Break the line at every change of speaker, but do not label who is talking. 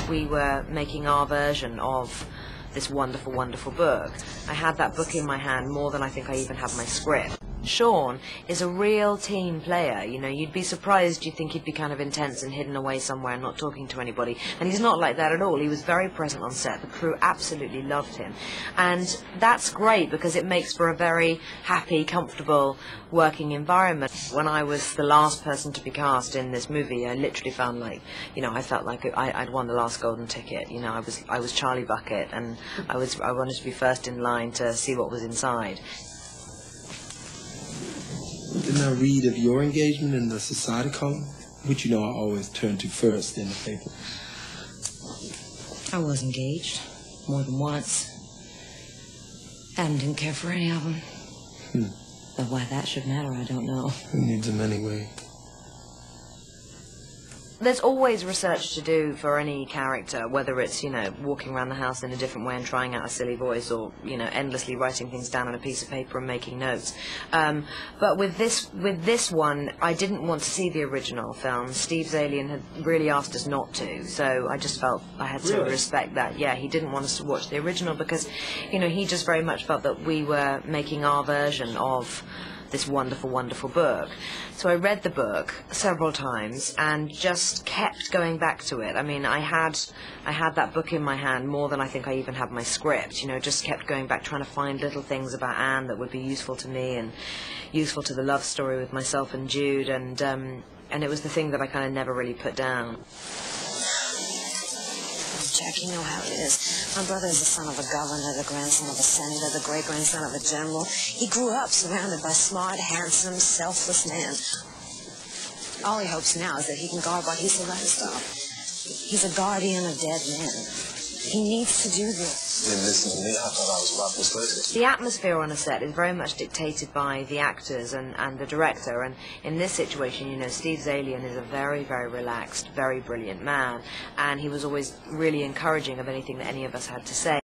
that we were making our version of this wonderful, wonderful book. I had that book in my hand more than I think I even had my script. Sean is a real team player. You know, you'd be surprised. You'd think he'd be kind of intense and hidden away somewhere and not talking to anybody. And he's not like that at all. He was very present on set. The crew absolutely loved him. And that's great because it makes for a very happy, comfortable working environment. When I was the last person to be cast in this movie, I literally found like, you know, I felt like I'd won the last golden ticket. You know, I was Charlie Bucket, and I wanted to be first in line to see what was inside.
Didn't I read of your engagement in the society column, which, you know, I always turn to first in the paper?
I was engaged more than once. Adam didn't care for any of them. But why that should matter, I don't know.
Who needs them anyway?
There's always research to do for any character, whether it's, you know, walking around the house in a different way and trying out a silly voice, or, you know, endlessly writing things down on a piece of paper and making notes. But with this one, I didn't want to see the original film. Steve Zalian had really asked us not to, so I just felt I had to respect that. Yeah, he didn't want us to watch the original because, you know, he just very much felt that we were making our version of this wonderful, wonderful book. So I read the book several times and just kept going back to it. I mean, I had that book in my hand more than I think I even had my script. You know, just kept going back, trying to find little things about Anne that would be useful to me and useful to the love story with myself and Jude, and it was the thing that I kind of never really put down.
Jack, you know how it is. My brother is the son of a governor, the grandson of a senator, the great-grandson of a general. He grew up surrounded by smart, handsome, selfless men. All he hopes now is that he can guard what he's surrounded by. He's a guardian of dead men. He needs to do this.
Didn't listen to me. I thought I was well persuaded.
The atmosphere on a set is very much dictated by the actors and the director, and in this situation, you know, Steve Zalian is a very, very relaxed, very brilliant man, and he was always really encouraging of anything that any of us had to say.